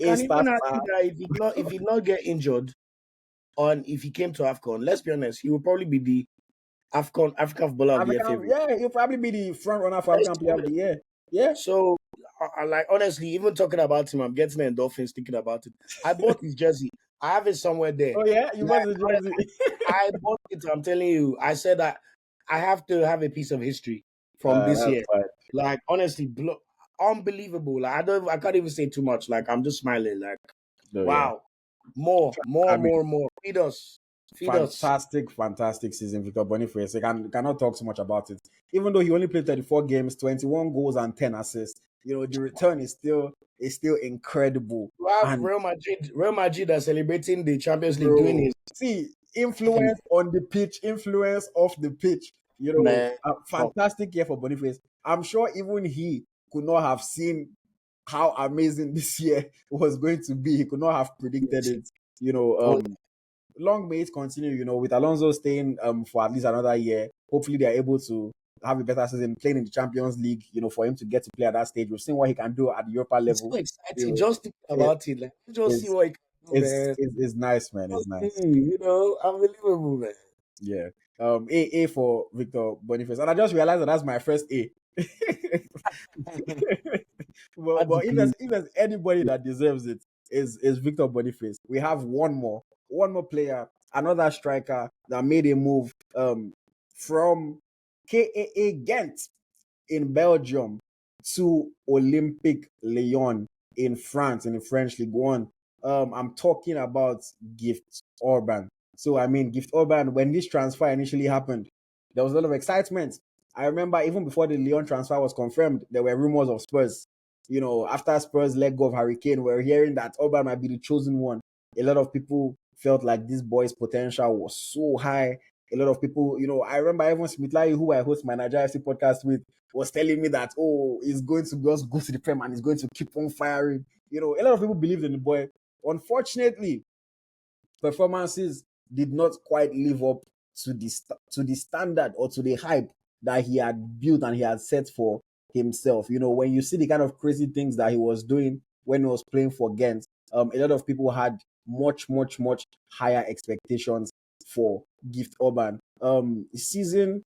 A-star. even argue that if he not get injured, and if he came to AFCON, let's be honest, he will probably be the African Footballer of the Year favorite. Yeah, he'll probably be the front runner for African Player of the Year. Yeah. So, like, honestly, even talking about him, I'm getting endorphins thinking about it. I bought his jersey. I have it somewhere there. Oh yeah, you bought the jersey. I bought it. I'm telling you. I said that I have to have a piece of history from this year. Fine. Like, honestly, unbelievable. Like, I can't even say too much. Like, I'm just smiling. Like, wow, more. Feed us. Fantastic season, Victor Boniface. Cannot talk too much about it. Even though he only played 34 games, 21 goals and 10 assists, the return is still incredible. You have Real Madrid are celebrating the Champions League doing his influence on the pitch, influence off the pitch. A fantastic year for Boniface. I'm sure even he could not have seen how amazing this year was going to be. He could not have predicted it. Long may it continue, with Alonso staying for at least another year. Hopefully they are able to have a better season playing in the Champions League, for him to get to play at that stage. We've seen what he can do at the Europa level. It's so exciting. Just think about it. Like, just see what he can do, man. It's nice, man. It's nice. Unbelievable, man. Yeah. A for Victor Boniface. And I just realized that that's my first A. but if there's anybody that deserves it, is Victor Boniface. We have one more player, another striker that made a move from KAA Ghent in Belgium to Olympic Lyon in France, in the French League One. I'm talking about Gift Orban. So, I mean, Gift Orban, when this transfer initially happened, there was a lot of excitement. I remember even before the Lyon transfer was confirmed, there were rumors of Spurs. You know, after Spurs let go of Hurricane, we were hearing that Orban might be the chosen one. A lot of people felt like this boy's potential was so high. A lot of people, you know, I remember even Smitlayi, who I host my Nigeria FC podcast with, was telling me that, oh, he's going to just go to the Prem and he's going to keep on firing. You know, a lot of people believed in the boy. Unfortunately, performances did not quite live up to the standard or to the hype that he had built and he had set for himself. You know, when you see the kind of crazy things that he was doing when he was playing for Ghent, a lot of people had much higher expectations for Gift Orban. Season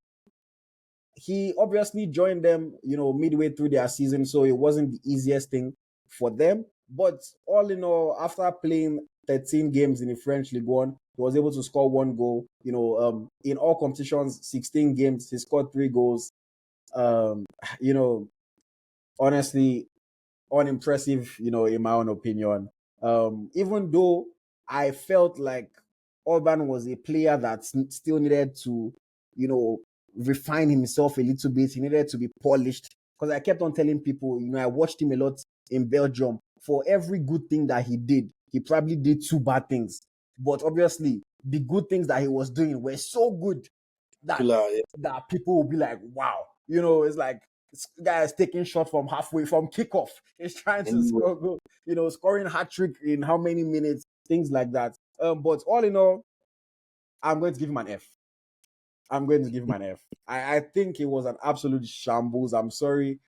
he obviously joined them, you know, midway through their season, so it wasn't the easiest thing for them. But all in all, after playing 13 games in the French League One, he was able to score 1 goal. You know, in all competitions, 16 games, he scored 3 goals. Um, you know, honestly, unimpressive, you know, in my own opinion. Even though I felt like Orban was a player that still needed to, you know, refine himself a little bit. He needed to be polished because I kept on telling people, you know, I watched him a lot in Belgium. For every good thing that he did, he probably did 2 bad things. But obviously, the good things that he was doing were so good that Yeah. that people will be like, wow, you know, it's like this guy is taking shot from halfway from kickoff. He's trying to Anyway, score goal, you know, scoring hat trick in how many minutes, things like that. But all in all, I'm going to give him an F. I'm going to give him an F. I think it was an absolute shambles. I'm sorry.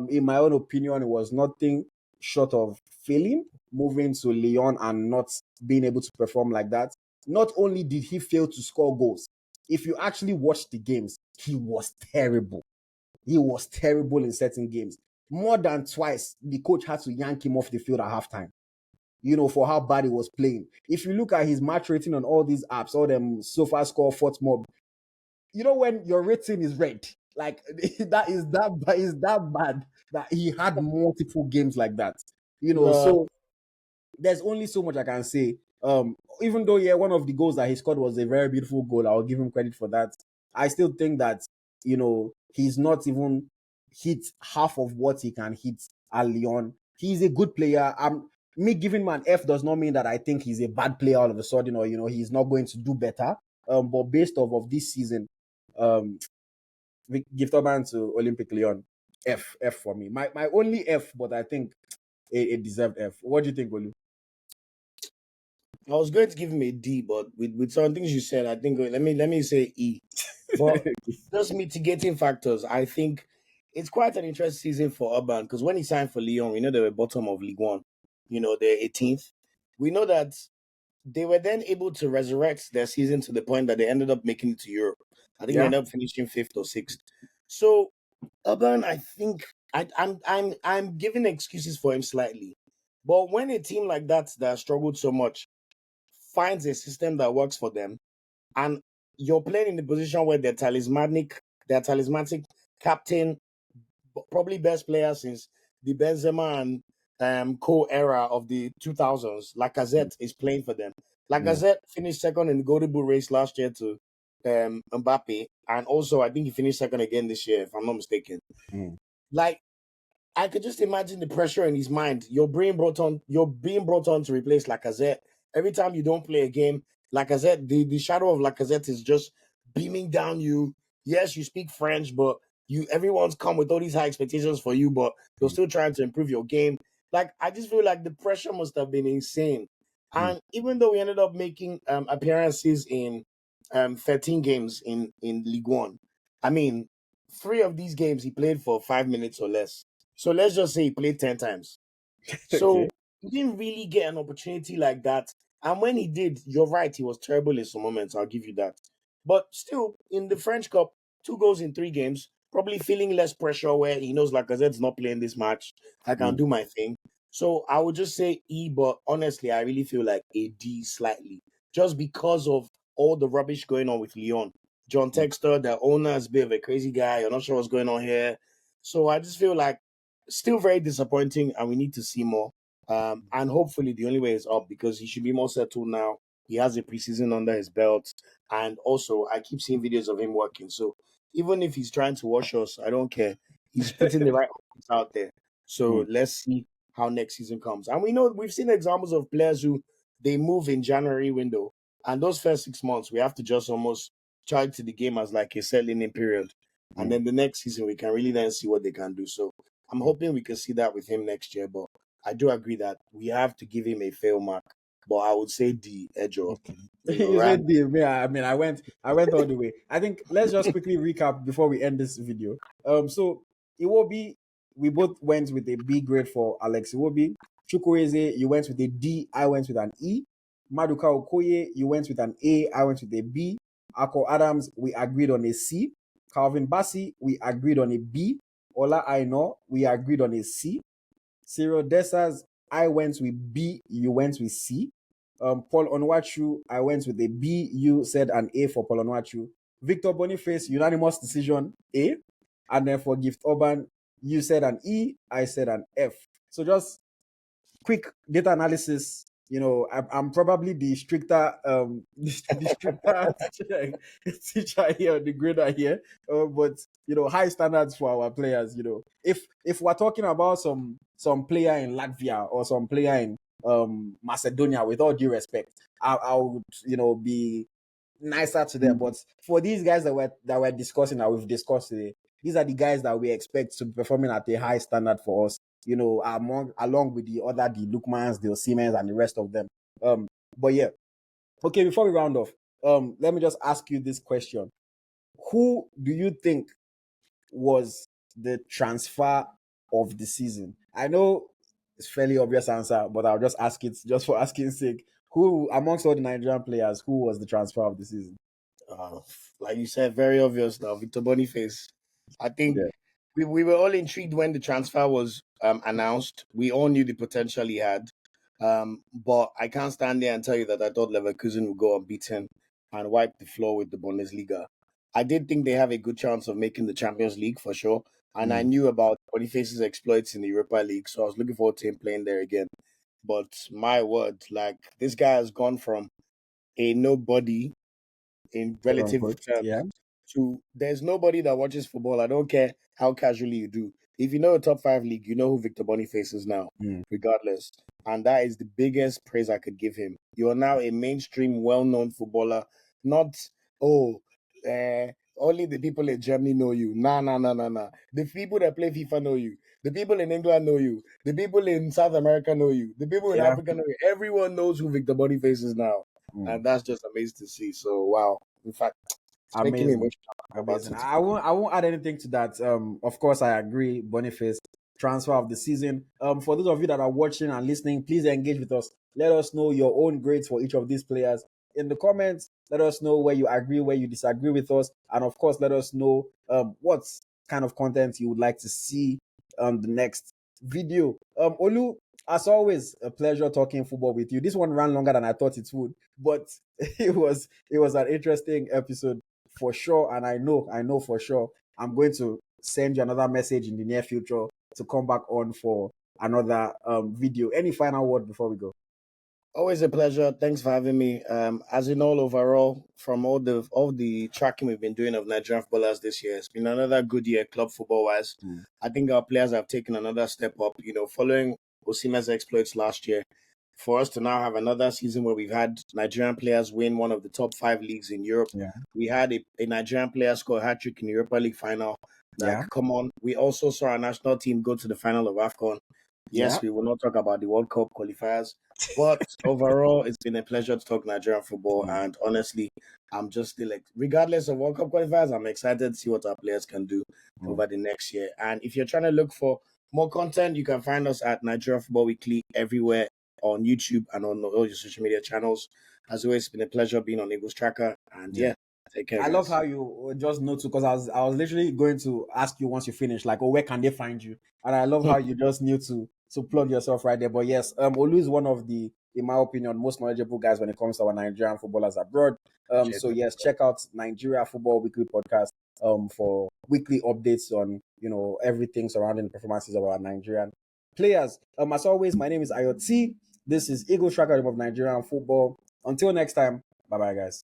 In my own opinion, it was nothing short of failing, moving to Lyon and not being able to perform like that. Not only did he fail to score goals, if you actually watch the games, he was terrible. He was terrible in certain games. More than twice, the coach had to yank him off the field at halftime, you know, for how bad he was playing. If you look at his match rating on all these apps, all them SofaScore, score, Fort Mob, you know, when your rating is red, like that bad that he had multiple games like that. You know, no, so there's only so much I can say. Even though yeah, one of the goals that he scored was a very beautiful goal, I'll give him credit for that. I still think that, you know, he's not even hit half of what he can hit at Lyon. He's a good player. Me giving him an F does not mean that I think he's a bad player all of a sudden, or you know, he's not going to do better. But based off of this season, um, we give Orban to Olympic Lyon. F for me. My only F, but I think it deserved F. What do you think, Olu? I was going to give him a D, but with some things you said, I think let me say E. But those mitigating factors, I think it's quite an interesting season for Urban because when he signed for Lyon, we know they were bottom of League One. You know, they're 18th. We know that they were then able to resurrect their season to the point that they ended up making it to Europe. I think they Yeah. ended up finishing fifth or sixth. So Urban, I think I'm giving excuses for him slightly. But when a team like that struggled so much finds a system that works for them, and you're playing in the position where their talismanic captain, probably best player since the Benzema and co era of the 2000s, Lacazette is playing for them. Mm, Lacazette finished second in the Golden Boot race last year to Mbappe, and also I think he finished second again this year, if I'm not mistaken. mm, Like I could just imagine the pressure in his mind. You're being brought on to replace Lacazette. Every time you don't play a game, Lacazette, the shadow of Lacazette is just beaming down you. Yes, you speak French, but everyone's come with all these high expectations for you, but you're mm, still trying to improve your game. Like I just feel like the pressure must have been insane. mm. And even though we ended up making appearances in 13 games in League One, I mean, 3 of these games he played for 5 minutes or less. So let's just say he played 10 times. Okay. So he didn't really get an opportunity like that. And when he did, you're right, he was terrible in some moments. I'll give you that. But still, in the French Cup, 2 goals in 3 games, probably feeling less pressure where he knows Lacazette's not playing this match. I can Mm. do my thing. So I would just say E, but honestly, I really feel like a D slightly. Just because of all the rubbish going on with Lyon. John Textor, the owner, is a bit of a crazy guy. You're not sure what's going on here. So I just feel like still very disappointing, and we need to see more. And hopefully the only way is up because he should be more settled now. He has a preseason under his belt, and also I keep seeing videos of him working. So even if he's trying to wash us, I don't care. He's putting the right options out there. So let's see how next season comes. And we know we've seen examples of players who they move in January window, and those first 6 months we have to just almost charge to the game as like a settling in period. And then the next season we can really then see what they can do. So I'm hoping we can see that with him next year. But I do agree that we have to give him a fail mark. But I would say the edge of You right. said D. Yeah, I mean, I went all the way. I think let's just quickly recap before we end this video. So Iwobi, we both went with a B grade for Alex Iwobi. Chukwueze, you went with a D. I went with an E. Maduka Okoye, you went with an A. I went with a B. Akor Adams, we agreed on a C. Calvin Bassey, we agreed on a B. Ola Aina, we agreed on a C. Cyriel Dessers, I went with B. You went with C. Paul Onuachu, I went with a B. You said an A for Paul Onuachu. Victor Boniface, unanimous decision, A. And then for Gift Orban, you said an E. I said an F. So just quick data analysis. You know, I'm probably the stricter, the stricter teacher here, the grader here. But you know, high standards for our players. You know, if we're talking about some player in Latvia or some player in Macedonia, with all due respect, I would be nicer to them. But for these guys that we're discussing, that we've discussed today, these are the guys that we expect to be performing at a high standard for us. You know, along with the Lookmans, the Osimens, and the rest of them. But yeah, okay. Before we round off, let me just ask you this question: who do you think was the transfer of the season? I know it's fairly obvious answer, but I'll just ask it just for asking sake. Who amongst all the Nigerian players, who was the transfer of the season? Uh, like you said, very obvious now. Victor Boniface. I think Yeah. we were all intrigued when the transfer was announced. We all knew the potential he had. But I can't stand there and tell you that I thought Leverkusen would go unbeaten and wipe the floor with the Bundesliga. I did think they have a good chance of making the Champions League for sure. And I knew about Boniface's exploits in the Europa League, so I was looking forward to him playing there again. But my word, like this guy has gone from a nobody in Quote relative unquote. Yeah. terms to there's nobody that watches football. I don't care how casually you do. If you know a top five league, you know who Victor Boniface is now, regardless. And that is the biggest praise I could give him. You are now a mainstream, well-known footballer. Not only the people in Germany know you. Nah, nah, nah, nah, nah. The people that play FIFA know you. The people in England know you. The people in South America know you. The people in Yeah. Africa know you. Everyone knows who Victor Boniface is now. And that's just amazing to see. So wow. In fact, it's making me Amazing. emotional about Amazing. it. I won't add anything to that. Of course I agree, Boniface, transfer of the season. For those of you that are watching and listening, please engage with us. Let us know your own grades for each of these players in the comments. Let us know where you agree, where you disagree with us, and of course let us know what kind of content you would like to see on the next video. Olu, as always, a pleasure talking football with you. This one ran longer than I thought it would, but it was an interesting episode for sure. And I know for sure I'm going to send you another message in the near future to come back on for another video. Any final word before we go? Always a pleasure. Thanks for having me. As in all overall, from all the tracking we've been doing of Nigerian footballers this year, it's been another good year club football wise. I think our players have taken another step up. You know, following Osimhen's exploits last year, for us to now have another season where we've had Nigerian players win one of the top five leagues in Europe. Yeah. We had a Nigerian player score a hat trick in the Europa League final. Like, Yeah. come on. We also saw our national team go to the final of AFCON. Yeah. Yes, we will not talk about the World Cup qualifiers, but overall, it's been a pleasure to talk Nigerian football. And honestly, I'm just still, regardless of World Cup qualifiers, I'm excited to see what our players can do over the next year. And if you're trying to look for more content, you can find us at Nigerian Football Weekly everywhere on YouTube and on all your social media channels. As always, it's been a pleasure being on Eagles Tracker. And yeah, take care, I love guys. how you just know too, because I was literally going to ask you once you finish, like, oh, where can they find you? And I love how you just knew to plug yourself right there. But yes, Olu is one of the in my opinion, most knowledgeable guys when it comes to our Nigerian footballers abroad. So yes, check out Nigeria Football Weekly Podcast for weekly updates on everything surrounding the performances of our Nigerian players. As always, my name is AyoT. This is Eagle Striker of Nigerian football. Until next time, bye bye, guys.